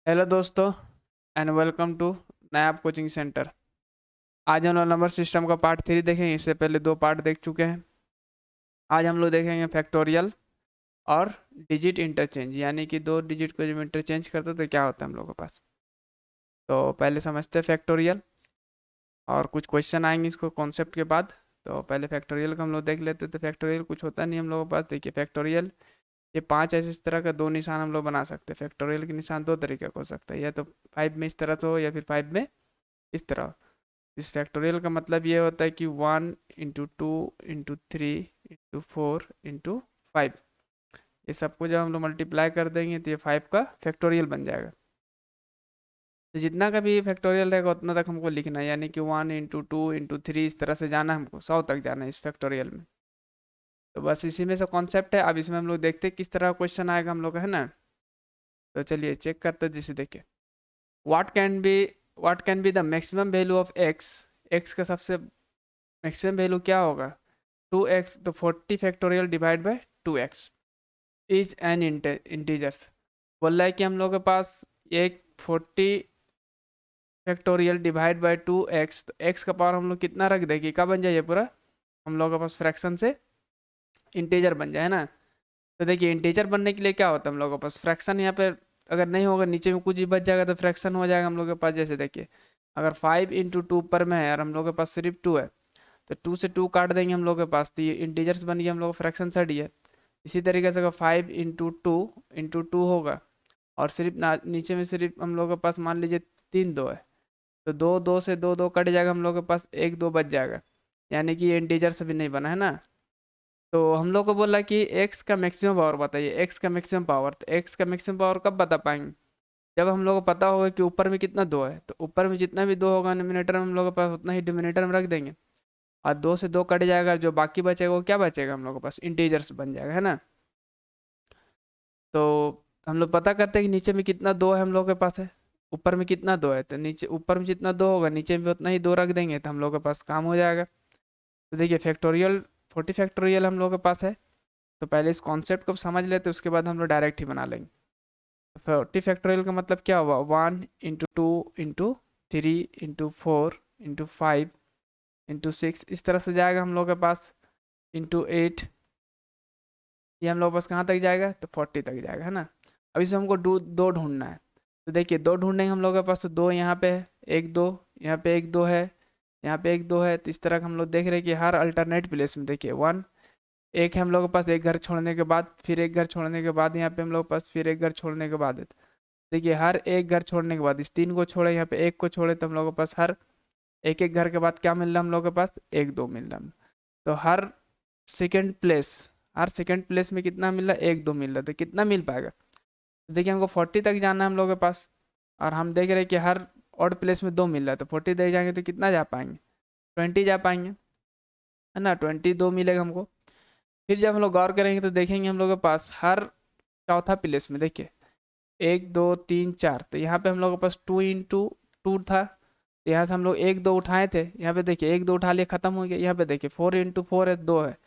Hello दोस्तों and welcome to Nayab coaching centre. आज हम लोग नंबर सिस्टम का पार्ट 3 देखेंगे। इससे पहले 2 पार्ट देख चुके हैं। आज हम लोग देखेंगे फैक्टोरियल और डिजिट इंटरचेंज, यानी कि 2 डिजिट को जब इंटरचेंज करते हैं तो क्या होता है हम लोगों के पास। तो पहले समझते हैं फैक्टोरियल और कुछ क्वेश्चन आएंगे इसको कॉन्सेप्ट के बाद। तो पहले फैक्टोरियल का हम लोग देख लेते हैं। तो फैक्टोरियल कुछ होता नहीं हम लोगों के पास। देखिए फैक्टोरियल ये 5 ऐसे इस तरह का 2 निशान हम लोग बना सकते हैं। फैक्टोरियल के निशान 2 तरीके का हो सकता है, या तो 5 में इस तरह से हो या फिर 5 में इस तरह। इस फैक्टोरियल का मतलब ये होता है कि 1 × 2 × 3 × 4 × 5, ये सबको जब हम लोग मल्टीप्लाई कर देंगे तो ये 5 का फैक्टोरियल बन जाएगा। तो जितना का भी फैक्टोरियल रहेगा उतना तक हमको लिखना है, यानी कि 1 × 2 × 3 इस तरह से जाना है, हमको 100 तक जाना है इस फैक्टोरियल में। तो बस इसी में से कॉन्सेप्ट है। अब इसमें हम लोग देखते हैं किस तरह का क्वेश्चन आएगा हम लोग का, है ना। तो चलिए चेक करते हैं। जैसे देखिए what can be the maximum value of x. X का सबसे मैक्सिमम वैल्यू क्या होगा? 2x। तो 40 factorial divide by 2x is an integers. बोल रहा है कि हम लोग के पास एक 40 फैक्टोरियल डिवाइड बाय 2x, तो x का पावर हम लोग कितना रख देंगे, क्या बन जाए ये पूरा हम लोग के पास फ्रैक्शन से इंटीजर बन जाए, है ना। तो देखिए इंटीजर बनने के लिए क्या होता है हम लोग के पास, फ्रैक्शन यहाँ पे अगर नहीं होगा, नीचे में कुछ भी बच जाएगा तो फ्रैक्शन हो जाएगा हम लोग के पास। जैसे देखिए अगर 5 × 2 पर में है और हम लोग के पास सिर्फ 2 है, तो 2 से 2 काट देंगे हम लोग के पास, तो ये इंटीजर्स बन गया हम लोग फ्रैक्शन से हट है। इसी तरीके से अगर 5 × 2 होगा और सिर्फ नीचे में सिर्फ हम लोग के पास मान लीजिए 3 2 है, तो 2 2 से 2 2 कट जाएगा हम लोग के पास, 1 2 बच जाएगा, यानी कि ये इंटीजर्स भी नहीं बना, है ना। तो हम लोग को बोला कि एक्स का मैक्सिमम पावर बताइए, एक्स का मैक्सिमम पावर। तो एक्स का मैक्सिमम पावर कब बता पाएंगे? जब हम लोग को पता होगा कि ऊपर में कितना 2 है, तो ऊपर में जितना भी 2 होगा डिनोमिनेटर में हम लोग के पास उतना ही डिनोमिनेटर में रख देंगे, और 2 से 2 कट जाएगा, जो बाकी बचेगा वो क्या बचेगा हम लोग के पास, इंटीजर्स बन जाएगा, है ना। तो हम लोग पता करते हैं कि नीचे में कितना 2 है हम लोग के पास है, ऊपर में कितना 2 है, तो नीचे ऊपर में जितना 2 होगा नीचे में भी उतना ही 2 रख देंगे, तो हम लोग के पास काम हो जाएगा। तो देखिए फैक्टोरियल 40 फैक्टोरियल हम लोग के पास है। तो पहले इस कॉन्सेप्ट को समझ लेते, उसके बाद हम लोग डायरेक्ट ही बना लेंगे। 40 फैक्टोरियल का मतलब क्या हुआ, 1 × 2 × 3 × 4 × 5 × 6 इस तरह से जाएगा हम लोग के पास, ×8, ये हम लोग के पास कहाँ तक जाएगा, तो 40 तक जाएगा, है ना। अब इसे हमको दो ढूंढना है। तो देखिए 2 ढूंढेंगे हम लोग के पास, तो 2 यहाँ पे है, 1 2 यहाँ पे, 1 2 है, यहाँ पे 1 2 है। तो इस तरह का हम लोग देख रहे हैं कि हर अल्टरनेट प्लेस में देखिए 1 एक है हम लोग के पास, एक घर छोड़ने के बाद, फिर एक घर छोड़ने के बाद यहाँ पे हम लोग के पास, फिर एक घर छोड़ने के बाद है। देखिए हर एक घर छोड़ने के बाद इस 3 को छोड़े, यहाँ पे 1 को छोड़े, तो हम लोग के पास हर एक एक घर के बाद क्या मिल रहा है हम लोग के पास, 1 2 मिल रहा है। तो सेकेंड प्लेस हर सेकेंड प्लेस में कितना मिल रहा है, 1 2 मिल रहा है। तो कितना मिल पाएगा, तो देखिए हमको 40 तक जाना है हम लोग के पास, और हम देख रहे हैं कि हर ऑड प्लेस में 2 मिल रहा है, तो 40 तक जाएंगे तो कितना जा पाएंगे, 20 जा पाएंगे, है ना। 22 मिलेगा हमको। फिर जब हम लोग गौर करेंगे तो देखेंगे हम लोग के पास हर चौथा प्लेस में देखिए 1 2 3 4, तो यहाँ पे हम लोग के पास 2 × 2 था, तो यहाँ से हम लोग 1 2 उठाए थे, यहाँ पे देखिए 1 2 उठा लिए, खत्म हो गया। यहाँ पे देखिए 4 × 4 है, 2 है,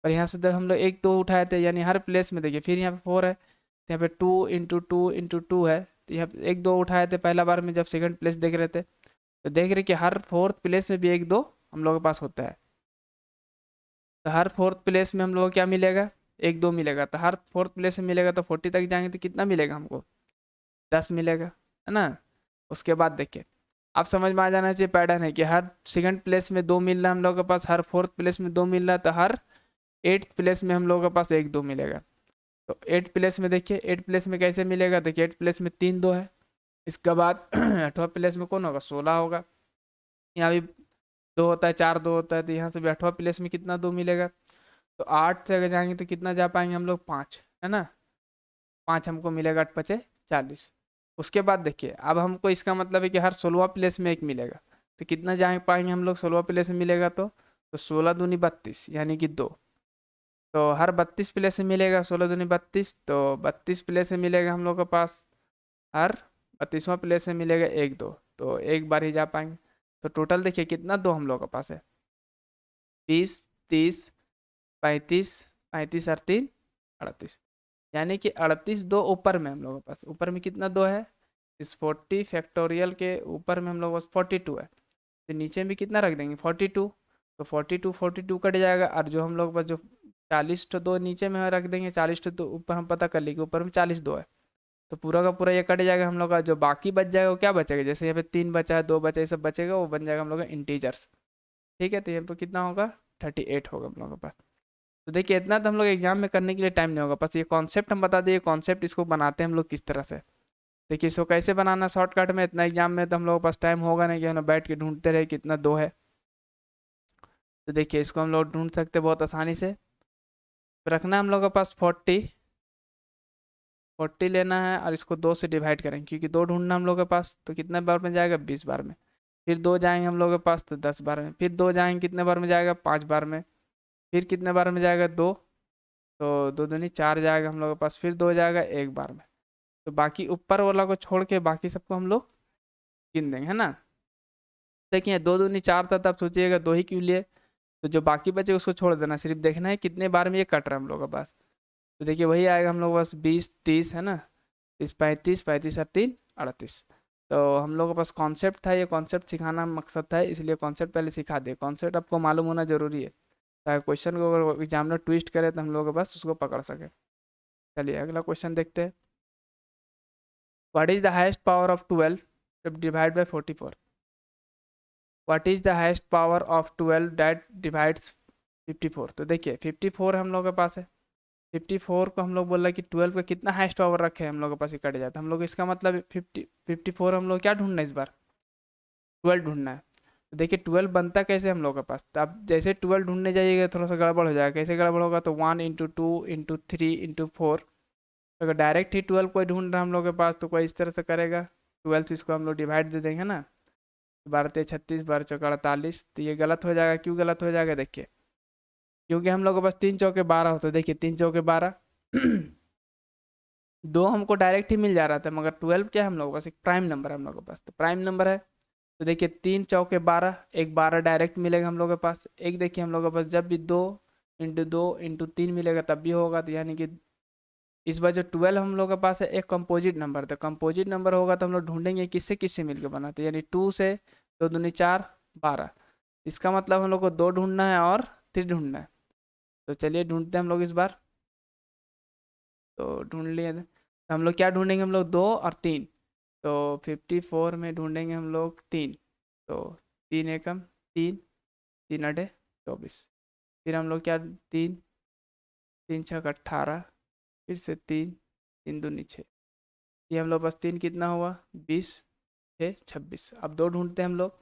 और यहाँ से जब हम लोग 1 2 उठाए थे, यानी हर प्लेस में देखिए फिर यहाँ पे 4 है, तो यहाँ पे 2 × 2 × 2 है। तो यहाँ पे 1 2 उठाए थे पहला बार में जब सेकंड प्लेस देख रहे थे, तो देख रहे कि हर फोर्थ प्लेस में भी 1 2 हम लोग के पास होता है। तो हर फोर्थ प्लेस में हम लोग को क्या मिलेगा, 1 2 मिलेगा। तो हर फोर्थ प्लेस में मिलेगा, तो 40 तक जाएंगे तो कितना मिलेगा हमको, 10 मिलेगा, है ना। उसके बाद देखिए आप समझ में आ जाना चाहिए पैटर्न है कि हर सेकंड प्लेस में 2 मिल रहा है हम लोग के पास, हर फोर्थ प्लेस में 2 मिल रहा है, तो हर 8th प्लेस में हम लोग के पास 1 2 मिलेगा। तो 8th प्लेस में देखिए 8th प्लेस में कैसे मिलेगा, देखिए 8th प्लेस में 3 2 है। इसके बाद 8वां प्लेस में कौन होगा, 16 होगा। यहाँ भी 2 होता है, 4 2 होता है, तो यहाँ से भी 8वां प्लेस में कितना 2 मिलेगा। तो 8 से अगर जाएंगे तो कितना जा पाएंगे हम लोग, 5, है ना। 5 हमको मिलेगा, 8 5 40। उसके बाद देखिए अब हमको इसका मतलब है कि हर 16वां प्लेस में एक मिलेगा, तो कितना जा पाएंगे हम लोग, 16वां प्लेस में मिलेगा तो 16 दूनी 32 यानी कि 2। तो हर 32 प्लेस में मिलेगा, 16 दूनी 32, तो 32 प्लेस में मिलेगा हम लोग के पास, हर 32वां प्लेस में मिलेगा 1 2, तो एक बार ही जा पाएंगे। तो टोटल देखिए कितना 2 हम लोग के पास है, 20 30 35 35 और 3 38, यानी कि 38 2 ऊपर में हम लोग के पास, ऊपर में कितना 2 है, इस 40 फैक्टोरियल के ऊपर में हम लोग बस 42 है, तो नीचे भी कितना रख देंगे 42, तो 42 कट जाएगा, और जो हम लोग बस जो 40 तो दो नीचे में रख देंगे, 40 तो ऊपर हम पता कर लेंगे ऊपर में 40 दो है, तो पूरा का पूरा ये कट जाएगा हम लोग का। जो बाकी बच जाएगा वो क्या बचेगा, जैसे यहाँ पे 3 बचा है, 2 बचा है, ये सब बचेगा, वो बन जाएगा हम लोग का इंटीजर्स। ठीक है, तो यहाँ पे कितना होगा 38 होगा हम लोग के पास। तो देखिए इतना तो हम लोग एग्जाम में करने के लिए टाइम नहीं होगा, बस ये कॉन्सेप्ट हम बता दिए, कॉन्सेप्ट इसको बनाते हैं हम लोग किस तरह से। देखिए इसको कैसे बनाना शॉर्टकट में, इतना एग्जाम में तो हम लोगों के पास टाइम होगा नहीं कि हम लोग बैठ के ढूंढते रहे कितना दो है। तो देखिए इसको हम लोग ढूंढ सकते हैं बहुत आसानी से। रखना हम लोग के पास 40 लेना है, और इसको 2 से डिवाइड करेंगे क्योंकि 2 ढूंढना हम लोग के पास, तो कितने बार में जाएगा 20 बार में। फिर 2 जाएंगे हम लोग के पास तो 10 बार में, फिर 2 जाएंगे कितने बार में जाएगा 5 बार में, फिर कितने बार में जाएगा 2, तो 2 दूनी 4 जाएगा हम लोग के पास, फिर 2 जाएगा 1 बार में। तो बाकी ऊपर वाला को छोड़ के बाकी सबको हम लोग गिन देंगे, है ना। देखिए 2 दूनी 4 था, तब सोचिएगा 2 ही क्यों लिए, तो जो बाकी बचे उसको छोड़ देना, सिर्फ देखना है कितने बार में ये कट रहा है हम लोग के पास। तो देखिए वही आएगा हम लोग बस 20 30 है ना, 30 35 35 और 3 38। तो हम लोग के पास कॉन्सेप्ट था, ये कॉन्सेप्ट सिखाना मकसद था, इसलिए कॉन्सेप्ट पहले सिखा दे। कॉन्सेप्ट आपको मालूम होना जरूरी है, ताकि क्वेश्चन को अगर एग्जामिनर ट्विस्ट करे तो हम लोग के पास उसको पकड़ सके। चलिए अगला क्वेश्चन देखते हैं। What is the highest power of 12 divide by 44? What is the highest power of 12 that divides 54? तो देखिए 54 हम लोग के पास है, 54 को हम लोग बोल रहे हैं कि 12 का कितना हाइस्ट पावर रखे हम लोग के पास, ही कट जाता है हम लोग। इसका मतलब 54 हम लोग क्या ढूंढना है इस बार, 12 ढूंढना है। तो देखिए 12 बनता कैसे हम लोग के पास, तो अब जैसे 12 ढूंढने जाइएगा थोड़ा सा गड़बड़ हो जाएगा। कैसे गड़बड़ होगा, तो 1 इंटू 2 इंटू 3 इंटू 4। अगर डायरेक्ट ही 12 कोई ढूंढ रहा है हम लोग के पास तो कोई इस तरह से करेगा, 12 से इसको हम लोग डिवाइड दे देंगे ना, 12 ते 36 12 चौका 48। तो ये गलत हो जाएगा, क्यों गलत हो जाएगा देखिए, क्योंकि हम लोग के पास 3 चौके 12 होते, देखिए 3 चौके 12 दो हमको डायरेक्ट ही मिल जा रहा था, मगर 12 क्या है हम लोग के पास, एक प्राइम नंबर है हम लोग के पास, तो प्राइम नंबर है। तो देखिए 3 चौके 12, एक 12 डायरेक्ट मिलेगा हम लोग के पास, एक देखिए हम लोग के पास जब भी 2 इंटू 3 मिलेगा तब भी होगा, तो यानी कि इस बार जो 12 हम लोग के पास है एक कंपोजिट नंबर था, कंपोजिट नंबर होगा तो हम लोग ढूंढेंगे किससे किससे मिलकर बना, तो यानी 2 से 2 दूनी 4 12। इसका मतलब हम लोग को 2 ढूंढना है और 3 ढूंढना है। तो चलिए ढूंढते हैं हम लोग इस बार। तो ढूंढ लिए, तो हम लोग क्या ढूंढेंगे, हम लोग 2 और 3। तो 54 में ढूंढेंगे हम लोग 3, तो 3 एकम 3, 3 अठे 24। फिर हम लोग क्या 3 3 छः 18, फिर से 3 3 दूनी 6, ये हम लोग बस 3 कितना हुआ 20 6 26। अब 2 ढूंढते हैं हम लोग,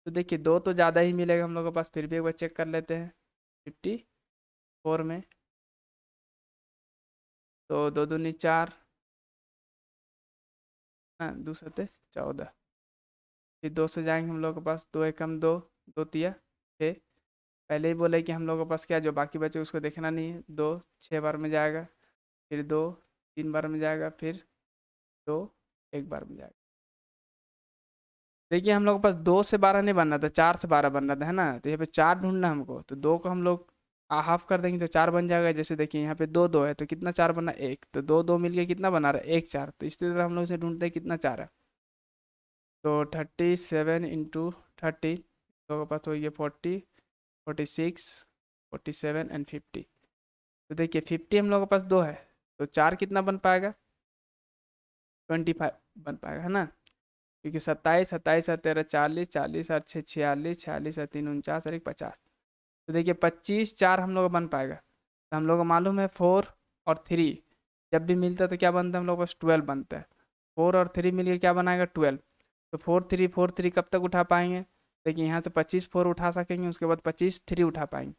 तो देखिए 2 तो ज़्यादा ही मिलेगा हम लोग के पास, फिर भी एक बार चेक कर लेते हैं 54 में। तो 2 दूनी 4 ना, दूसरे 14, फिर 2 से जाएंगे हम लोग के पास, 2 एकम 2 2 तिया 6। पहले ही बोले कि हम लोग के पास क्या जो बाकी बचे उसको देखना नहीं है, 2 6 बार में जाएगा, फिर 2 3 बार में जाएगा, फिर 2 1 बार में जाएगा। देखिए हम लोग के पास 2 से 12 नहीं बनना था, 4 से 12 बनना था, है ना। तो यहाँ पे 4 ढूंढना हमको, तो 2 को हम लोग हाफ कर देंगे तो 4 बन जाएगा। जैसे देखिए यहाँ पे 2 2 है, तो कितना 4 बना 1, तो 2 2 मिलके कितना बना रहा है 1 4। तो इसी तरह हम लोग इसे ढूंढते हैं कितना 4 है। तो 37 इंटू 30 लोगों के पास हो गया 40 46 47 एंड 50। तो देखिए 50 हम लोगों के पास 2 है, तो 4 कितना बन पाएगा 25 बन पाएगा, है ना। क्योंकि 27 27 और 13 40 40 और 6 46 46 और 3 49 और 1 50। तो देखिए 25 4 हम लोग का बन पाएगा। तो हम लोग को मालूम है 4 और 3 जब भी मिलता है तो क्या बनता है हम लोग का 12 बनता है। 4 और 3 मिलकर क्या बनाएगा 12। तो 4 3 कब तक उठा पाएंगे, देखिए यहाँ से 25 4 उठा सकेंगे, उसके बाद 25 3 उठा पाएंगे,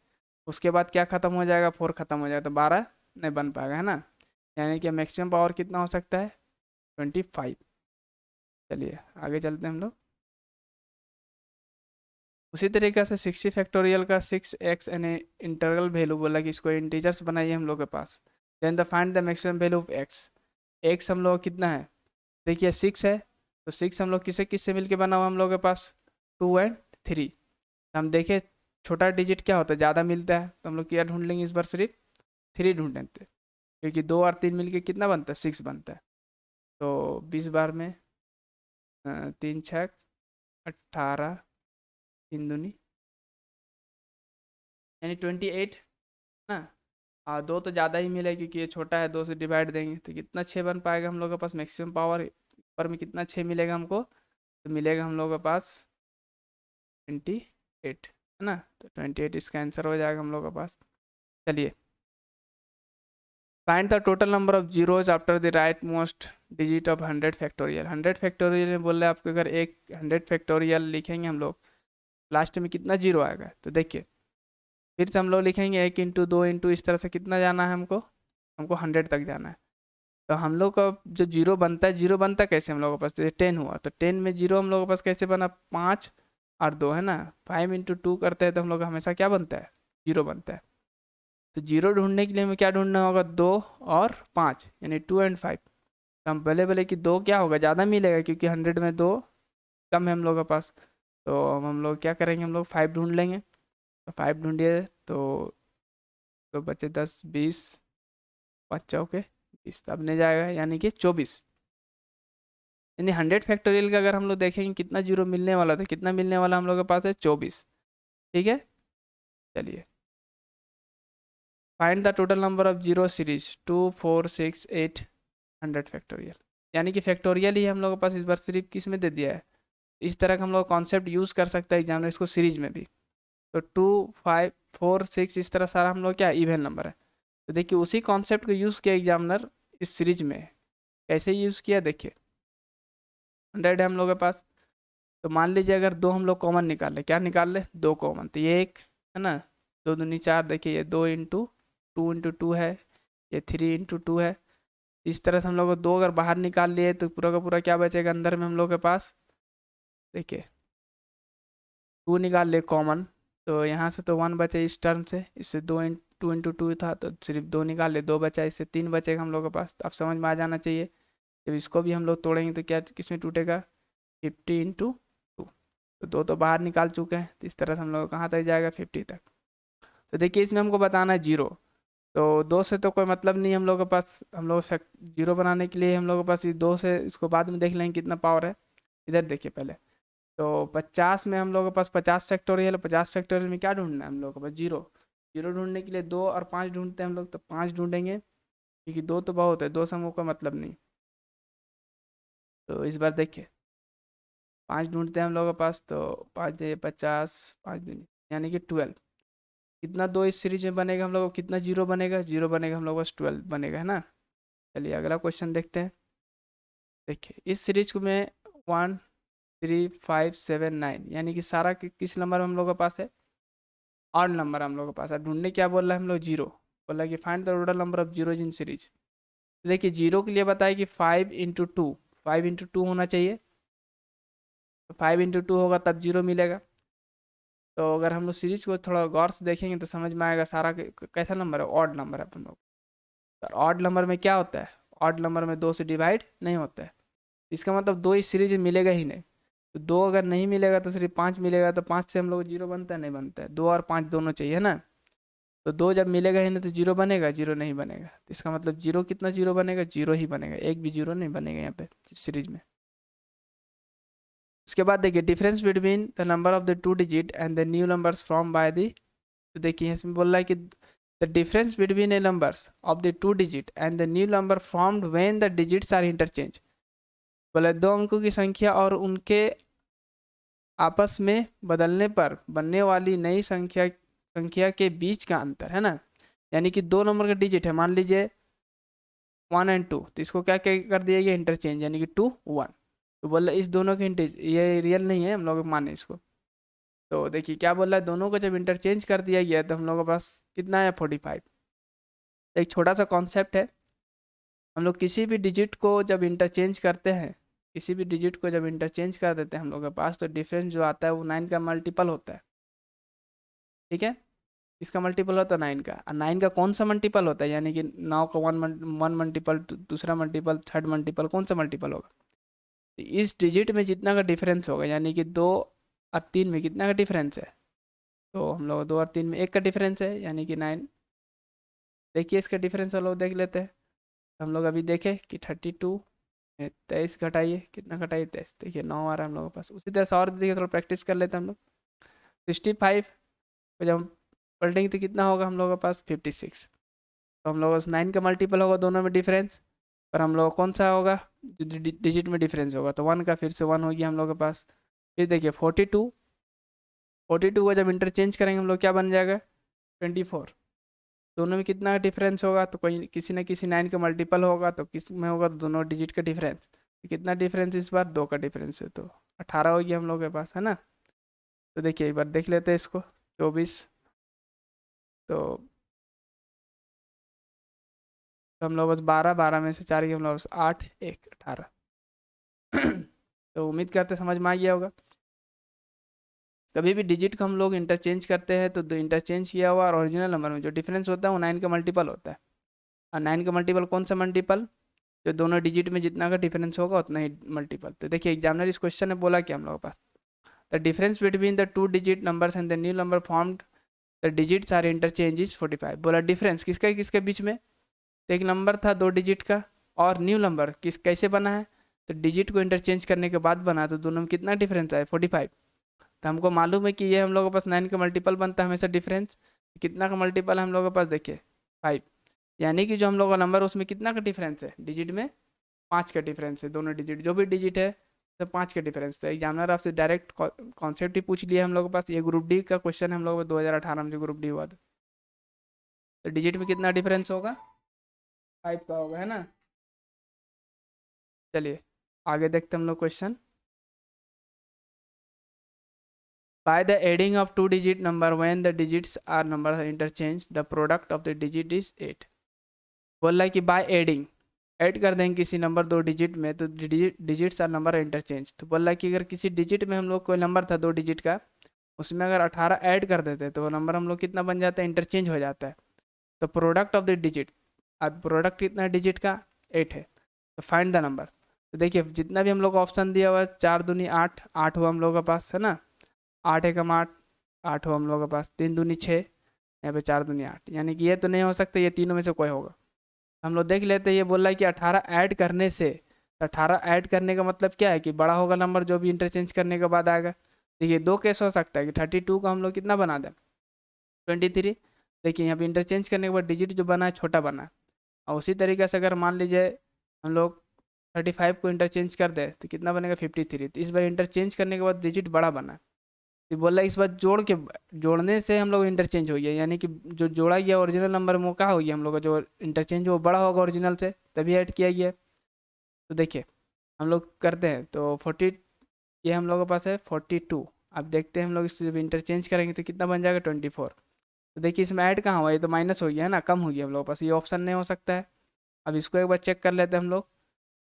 उसके बाद क्या खत्म हो जाएगा 4 खत्म हो जाएगा, तो 12 नहीं बन पाएगा, है ना। यानी कि मैक्सिमम पावर कितना हो सकता है 25। चलिए आगे चलते हैं हम लोग। उसी तरीके से 60 फैक्टोरियल का 6x यानी इंटरवल वैल्यू बोला कि इसको इंटीजर्स बनाइए हम लोग के पास। Then the find the maximum value of x हम लोग कितना है, देखिए 6 है, तो 6 हम लोग किससे किससे मिलके बना हुआ हम लोग के पास 2 और 3। हम देखें छोटा डिजिट क्या होता है ज़्यादा मिलता है, तो हम लोग क्या ढूंढ लेंगे इस बार सिर्फ 3 ढूंढ लेते, क्योंकि 2 और 3 मिलके कितना बनता है 6 बनता है। तो 20 बार में 3 छक 18, 3 दूनी यानी 28 ना। दो तो ज़्यादा ही मिलेगा क्योंकि ये छोटा है, 2 से डिवाइड देंगे तो कितना 6 बन पाएगा हम लोग के पास मैक्सिमम पावर पर में कितना 6 मिलेगा हमको, तो मिलेगा हम लोग के पास 28 है ना। तो 28 इसका आंसर हो जाएगा हम लोग के पास। चलिए, find the total number of zeros after the right most digit of 100 factorial. 100 factorial में बोल रहे हैं आपको, अगर एक 100 फैक्टोरियल लिखेंगे हम लोग लास्ट में कितना जीरो आएगा, तो देखिए फिर से हम लोग लिखेंगे 1 इंटू 2 इंटू इस तरह से कितना जाना है हमको, हमको 100 तक जाना है। तो हम लोग का जो जीरो बनता है, जीरो बनता कैसे हम लोग के पास, तो 10 हुआ तो 10 में जीरो हम लोग के पास कैसे बना, 5 और 2 है ना। 5 इंटू 2 करते हैं तो हम लोग का हमेशा क्या बनता है, जीरो बनता है। तो जीरो ढूंढने के लिए हमें क्या ढूंढना होगा, 2 और 5 यानी 2 एंड 5। तो हम पहले बोले कि 2 क्या होगा, ज़्यादा मिलेगा क्योंकि 100 में 2 कम है हम लोग के पास। तो हम लोग क्या करेंगे, हम लोग 5 ढूंढ लेंगे। तो 5 ढूंढिए तो बचे 10 20, 5 चौके 20, तब नहीं जाएगा यानी कि 24। यानी 100 फैक्टोरियल का अगर हम लोग देखेंगे कितना जीरो मिलने वाला, तो कितना मिलने वाला हम लोग के पास है 24। ठीक है, चलिए find the total number of zero series 2 4 6 8 100 factorial. यानी कि फैक्टोरियल ही हम लोग के पास इस बार सिर्फ किस में दे दिया है। इस तरह का हम लोग कॉन्सेप्ट यूज़ कर सकते हैं एग्जामिनर इसको सीरीज में भी। तो 2 5 4 6 इस तरह सारा हम लोग क्या इवन नंबर है। तो देखिए उसी कॉन्सेप्ट को यूज़ किया एग्जामिनर इस सीरीज में। कैसे यूज़ किया देखिए, 100 है हम लोग के पास। तो मान लीजिए अगर 2 हम लोग कॉमन निकाल ले, क्या निकाल ले, 2 कॉमन, तो ये एक है ना, 2 दूनी 4, देखिए ये 2 इंटू 2 है, ये 3 इंटू 2 है। इस तरह से हम लोग को 2 अगर बाहर निकाल लिए तो पूरा का पूरा क्या बचेगा अंदर में हम लोग के पास, देखिए 2 निकाल ले कॉमन, तो यहाँ से तो 1 बचे इस टर्म से, इससे 2 इंटू 2 था तो सिर्फ 2 निकाल ले, 2 बचा, इससे 3 बचेगा हम लोग के पास। तो अब समझ में आ जाना चाहिए। जब इसको भी हम लोग तोड़ेंगे तो क्या किसमें टूटेगा, 50 इंटू 2। तो 2 तो बाहर निकाल चुके हैं, तो इस तरह से हम लोग कहाँ तक जाएगा, 50 तक। तो देखिए इसमें हमको बताना है जीरो, तो 2 से तो कोई मतलब नहीं हम लोग के पास। हम लोग जीरो बनाने के लिए हम लोग के पास ये 2 से, इसको बाद में देख लेंगे कितना पावर है। इधर देखिए पहले, तो 50 में हम लोग के पास 50 फैक्टोरियल, 50 फैक्टोरियल में क्या ढूंढना है हम लोग के पास, जीरो। जीरो ढूंढने के लिए 2 और 5 ढूंढते हैं हम लोग, तो 5 ढूंढेंगे क्योंकि 2 तो बहुत है, 2 से हमको कोई मतलब नहीं। तो इस बार देखिए 5 ढूंढते हैं हम लोग के पास, तो 5 दे 50, 5 यानी कि 12। कितना 2 इस सीरीज में बनेगा हम लोग को, कितना जीरो बनेगा, जीरो बनेगा हम लोग को 12 बनेगा है ना। चलिए अगला क्वेश्चन देखते हैं। देखिए इस सीरीज को में 1 3 5 7 9 यानी कि सारा किस नंबर हम लोग के पास है, ऑड नंबर हम लोग के पास है। ढूंढने क्या बोल रहा है हम लोग, जीरो बोल रहा है कि find the total number of zero in series. देखिए जीरो के लिए बताया कि 5 इंटू 2, 5 इंटू 2 होना चाहिए। तो 5 इंटू 2 होगा तब जीरो मिलेगा। तो अगर हम लोग सीरीज को थोड़ा गौर से देखेंगे तो समझ में आएगा सारा कैसा नंबर है, ऑड नंबर है अपन लोग। तो ऑड नंबर में क्या होता है, ऑड नंबर में 2 से डिवाइड नहीं होता है। इसका मतलब 2 इस सीरीज में मिलेगा ही नहीं। तो 2 अगर नहीं मिलेगा तो सिर्फ 5 मिलेगा, तो 5 से हम लोग जीरो बनता है, नहीं बनता है। 2 और 5 दोनों चाहिए ना। तो 2 जब मिलेगा ही नहीं तो जीरो बनेगा, जीरो नहीं बनेगा। तो इसका मतलब जीरो कितना जीरो बनेगा, जीरो ही बनेगा, एक भी जीरो नहीं बनेगा यहाँ पे इस सीरीज में। उसके बाद देखिए difference between the number of the 2 digit and the new numbers from by the. तो देखिए इसमें बोल रहा है कि the difference between a numbers of the 2 digit and the new number formed when the digits are interchange. बोले 2 अंकों की संख्या और उनके आपस में बदलने पर बनने वाली नई संख्या के बीच का अंतर है ना। यानी कि 2 नंबर का डिजिट है, मान लीजिए 1 एंड 2, तो इसको क्या क्या कर दिया गया, इंटरचेंज, यानी कि 2 1। तो बोल रहा है इस दोनों के ये रियल नहीं है, हम लोग माने इसको। तो देखिए क्या बोल रहा है, दोनों को जब इंटरचेंज कर दिया गया तो हम लोग के पास कितना है, 45। एक छोटा सा कॉन्सेप्ट है, हम लोग किसी भी डिजिट को जब इंटरचेंज करते हैं, किसी भी डिजिट को जब इंटरचेंज कर देते हैं हम लोग के पास, तो डिफरेंस जो आता है वो 9 का मल्टीपल होता है। ठीक है, इसका मल्टीपल होता है 9 का, और 9 का कौन सा मल्टीपल होता है, यानी कि 9 का वन मल्टीपल, दूसरा मल्टीपल, थर्ड मल्टीपल, कौन सा मल्टीपल होगा। तो इस डिजिट में जितना का डिफरेंस होगा, यानी कि 2 और 3 में कितना का डिफरेंस है, तो हम लोग 2 और 3 में 1 का डिफरेंस है, यानी कि 9। देखिए इसका डिफरेंस हम लोग देख लेते हैं। हम लोग अभी देखें कि 32 23 घटाइए, कितना घटाइए 23, देखिए 9 आ रहा है हम लोगों के पास। उसी तरह से और भी देखिए, थोड़ा प्रैक्टिस कर लेते हैं हम लोग। 65 को जब हम पलटेंगे तो कितना होगा हम लोगों के पास 56। तो हम लोग 9 का मल्टीपल होगा दोनों में डिफरेंस, पर हम लोग कौन सा होगा जो डिजिट में डिफरेंस होगा, तो 1 का फिर से 1 हो गया हम लोग के पास। फिर देखिए 42 को जब इंटरचेंज करेंगे हम लोग क्या बन जाएगा 24। दोनों में कितना डिफरेंस होगा, तो कोई किसी न किसी 9 का मल्टीपल होगा, तो किस में होगा तो दोनों डिजिट का डिफरेंस। कितना डिफरेंस इस बार 2 का डिफरेंस है, तो 18 हो गया हम लोग के पास, है ना। तो देखिए एक बार देख लेते हैं इसको। 24 तो हम लोग बस 12 में से 4 की हम लोग बस 8 1 18। तो उम्मीद करते समझ में आ गया होगा। कभी भी डिजिट को हम लोग इंटरचेंज करते हैं तो दो इंटरचेंज किया हुआ और ओरिजिनल नंबर में जो डिफरेंस होता है वो 9 का मल्टीपल होता है। और 9 का मल्टीपल कौन सा मल्टीपल, जो दोनों डिजिट में जितना का डिफरेंस होगा उतना ही मल्टीपल। तो देखिए एग्जामिनर इस क्वेश्चन ने बोला कि हम लोग के पास the difference between the 2 digit numbers and the new number formed the digits are interchange is 45। बोला डिफरेंस किसके बीच में, तो एक नंबर था 2 डिजिट का और न्यू नंबर कैसे बना है, तो डिजिट को इंटरचेंज करने के बाद बना, तो दोनों में कितना डिफरेंस आया 45। तो हमको मालूम है कि ये हम लोगों के पास 9 का मल्टीपल बनता है हमेशा डिफरेंस। कितना का मल्टीपल है हम लोगों के पास देखिए 5, यानी कि जो हम लोग का नंबर उसमें कितना का डिफरेंस है डिजिट में 5 का डिफरेंस है। दोनों डिजिट जो भी डिजिट है तो 5 का डिफरेंस। तो एग्जामिनर आपसे डायरेक्ट कॉन्सेप्ट ही पूछ लिया हम लोग के पास। ये ग्रुप डी का क्वेश्चन है हम लोग 2018 में जो ग्रुप डी हुआ था। तो डिजिट में कितना डिफरेंस होगा 5 का होगा, है ना। चलिए आगे देखते हम लोग question. By the adding of two digit number when the digits are numbers are interchanged, the product of the digit is 8। बोल रहा है कि बाय एडिंग ऐड कर देंगे किसी नंबर 2 डिजिट में तो डिजिट्स आर नंबर इंटरचेंज। तो बोल रहा है कि अगर किसी डिजिट में हम लोग कोई नंबर था 2 डिजिट का, उसमें अगर 18 ऐड कर देते तो वो नंबर हम लोग कितना बन जाता है इंटरचेंज हो जाता है। तो प्रोडक्ट ऑफ द डिजिट, अब प्रोडक्ट कितना डिजिट का 8 है, तो फाइंड द नंबर। तो देखिए जितना भी हम लोग ऑप्शन दिया हुआ है 4 दूनी 8, 8 हुआ हम लोग के पास, है ना। 8 एकम 8, 8 हो हम लोग के पास। 3 दूनी 6, यहाँ पे 4 दूनी 8, यानी कि ये तो नहीं हो सकता, ये तीनों में से कोई होगा। हम लोग देख लेते हैं। ये बोल रहा है कि 18 ऐड करने से, 18 ऐड करने का मतलब क्या है कि बड़ा होगा नंबर जो भी इंटरचेंज करने के बाद आएगा। देखिए दो केस हो सकता है कि 32 को हम लोग कितना बना दें 23। देखिए यहाँ पे इंटरचेंज करने के बाद डिजिट जो बना है छोटा बना है। और उसी तरीके से अगर मान लीजिए हम लोग 35 को इंटरचेंज कर दे तो कितना बनेगा 53। तो इस बार इंटरचेंज करने के बाद डिजिट बड़ा बना है। तो बोल रहा है इस बार जोड़ने से हम लोग इंटरचेंज हो गया, यानी कि जो जोड़ा गया ओरिजिनल नंबर में वो क्या हो गया हम लोग का जो इंटरचेंज वो बड़ा होगा ओरिजिनल से, तभी ऐड किया गया। तो देखिए हम लोग करते हैं तो 40, ये हम लोग के पास है 42। अब देखते हैं हम लोग इसे इंटरचेंज करेंगे तो कितना बन जाएगा 24। तो देखिए इसमें ऐड कहाँ हुआ, ये तो माइनस हो गया है ना, कम हो गया हम लोग के पास, ये ऑप्शन नहीं हो सकता है। अब इसको एक बार चेक कर लेते हैं हम लोग।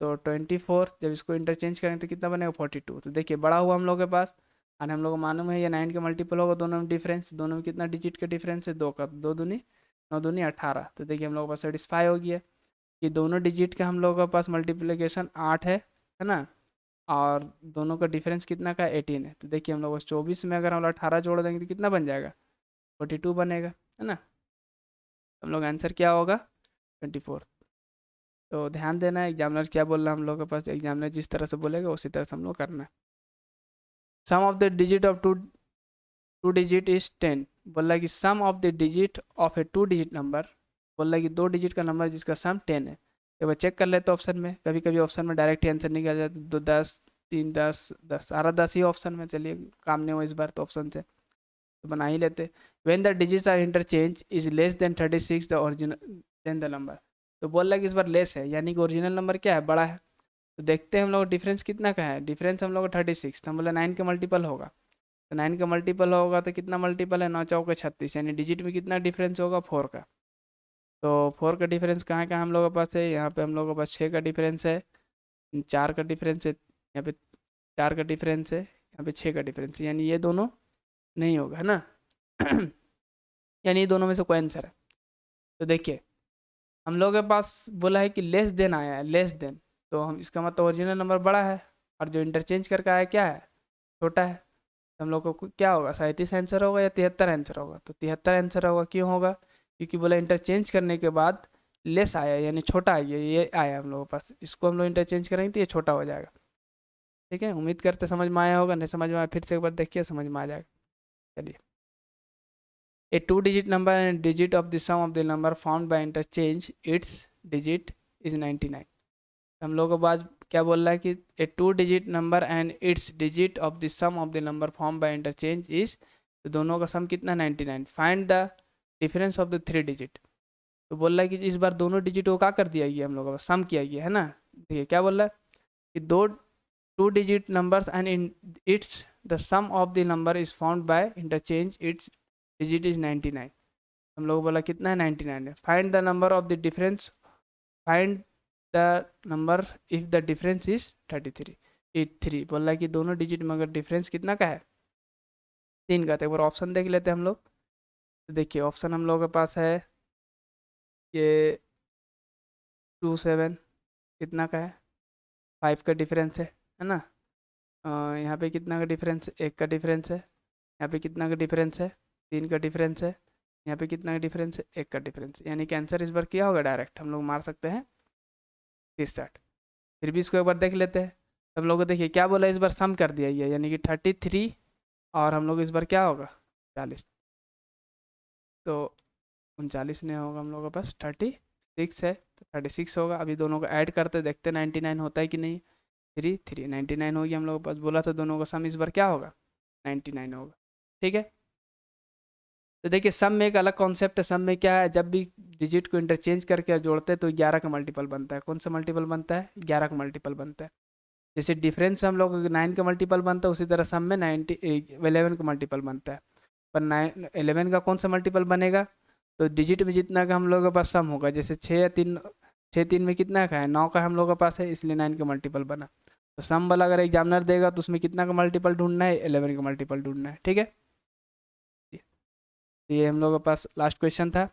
तो 24 जब इसको इंटरचेंज करेंगे तो कितना बनेगा 42। तो देखिए बड़ा हुआ हम लोग के पास, और हम लोग को मालूम है ये 9 के मल्टीपल होगा, दोनों में डिफरेंस, दोनों में कितना डिजिट का डिफरेंस है 2 का, 2 दूनी 9 दूनी 18। तो देखिए हम लोग के पास सेटिस्फाई हो गया कि दोनों डिजिट का हम लोग के पास मल्टीप्लिकेशन 8 है ना। और दोनों का डिफरेंस कितना का 18 है। तो देखिए हम लोग 24 में अगर हम लोग 18 जोड़ देंगे तो कितना बन जाएगा 42 बनेगा, है ना। हम लोग आंसर क्या होगा 24। तो ध्यान देना है एग्जामिनर क्या बोल रहा है हम लोग के पास, एग्जामिनर जिस तरह से बोलेगा उसी तरह से हम लोग करना है। Sum of the digit of two digit is 10। बोल रहा है कि sum of the digit of a 2 digit number, बोल रहा है कि 2 डिजिट का नंबर जिसका सम 10 है। एक बार चेक कर लेते ऑप्शन में, कभी कभी ऑप्शन में डायरेक्ट आंसर निकल जाता है, 2 10 3 10 10 सारा 10 ही ऑप्शन में। चलिए काम नहीं हो इस बार तो ऑप्शन से तो बना ही लेते। When the digits are interchange is less than 36 the original then the number. तो बोल रहा है कि इस बार लेस है, यानी कि ओरिजिनल नंबर क्या है बड़ा है। तो देखते हैं हम लोग डिफरेंस कितना का है, डिफरेंस हम लोग 36, तो हम बोला 9 का मल्टीपल होगा। तो 9 का मल्टीपल होगा तो कितना मल्टीपल है 9 चौके 36, यानी डिजिट में कितना डिफरेंस होगा 4 का। तो 4 का डिफरेंस कहाँ कहाँ हम लोगों के पास है, यहाँ पे हम लोगों के पास 6 का डिफरेंस है, 4 का डिफरेंस है, यहाँ पे 4 का डिफरेंस है, यहाँ पे 6 का डिफरेंस है, यानी ये दोनों नहीं होगा, है ना। यानी ये दोनों में से कोई आंसर है। तो देखिए हम लोगों के पास बोला है कि लेस देन आया है, लेस देन, तो हम इसका मतलब ओरिजिनल नंबर बड़ा है और जो इंटरचेंज करके आया क्या है छोटा है। तो हम लोग को क्या होगा 37 आंसर होगा या 73 आंसर होगा। तो 73 आंसर होगा, क्यों होगा, क्योंकि बोला इंटरचेंज करने के बाद लेस आया यानी छोटा आ गया, ये आया हम लोगों के पास, इसको हम लोग इंटरचेंज करेंगे तो ये छोटा हो जाएगा। ठीक है, उम्मीद करते समझ में आया होगा, नहीं समझ में आया फिर से एक बार देखिए, समझ में आ जाएगा। चलिए, ए 2 digit number and digit of the sum of the number found by interchange its digit is 99। हम लोग को बाद क्या बोल रहा है कि ए 2 digit number and its digit of the sum of the number formed by interchange is, तो दोनों का सम कितना 99। Find the difference of the 3 digit। तो बोल रहा है कि इस बार दोनों डिजिट को क्या कर दिया गया, हम लोग का सम किया गया है ना। देखिए क्या बोल रहा है कि दो 2 digit numbers and in its the sum of the number is found by interchange its digit is 99। हम लोग बोला कितना है 99 है। Find the number of the difference, find the number if the difference is 33। बोल रहा है कि दोनों डिजिट में अगर डिफरेंस कितना का है 3 का, तो एक बार ऑप्शन देख लेते हैं हम लोग। तो देखिए ऑप्शन हम लोग के पास है ये 27 कितना का है 5 का डिफरेंस है ना। यहाँ पे कितना का डिफरेंस 1 का डिफरेंस है, यहाँ पे कितना का डिफरेंस है 3 का डिफरेंस है, यहाँ पे कितना का डिफरेंस है 1 का डिफरेंस, यानी कि आंसर इस बार क्या होगा, डायरेक्ट हम लोग मार सकते हैं 63। फिर भी इसको एक बार देख लेते हैं। हम लोग को देखिए क्या बोला, इस बार सम कर दिया ये, यानी कि 33 और हम लोग इस बार क्या होगा 40, तो 39 नहीं होगा हम लोगों के पास 36 है, तो 36 होगा। अभी दोनों को ऐड करते देखते 99 होता है कि नहीं। 99 होगी हम लोग के पास, बोला तो दोनों का सम इस बार क्या होगा 99 होगा। ठीक है, तो देखिए सम में एक अलग कॉन्सेप्ट है। सम में क्या है, जब भी डिजिट को इंटरचेंज करके जोड़ते हैं तो 11 का मल्टीपल बनता है। कौन सा मल्टीपल बनता है 11 का मल्टीपल बनता है। जैसे डिफरेंस हम लोग 9 का मल्टीपल बनता है, उसी तरह सम में 11 का मल्टीपल बनता है। पर 11 का कौन सा मल्टीपल बनेगा, तो डिजिट में जितना का हम लोग के पास सम होगा, जैसे 6 या 3, 6 3 में कितना का है 9 का हम लोग के पास है, इसलिए 9 का मल्टीपल बना। तो सम वाला अगर एग्जामिनर देगा तो उसमें कितना का मल्टीपल ढूंढना है 11 का मल्टीपल ढूंढना है। ठीक है, ये हम लोग के पास लास्ट क्वेश्चन था।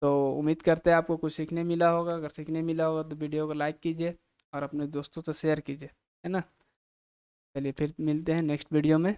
तो उम्मीद करते हैं आपको कुछ सीखने मिला होगा। अगर सीखने मिला होगा तो वीडियो को लाइक कीजिए और अपने दोस्तों से शेयर कीजिए, है ना। चलिए फिर मिलते हैं नेक्स्ट वीडियो में।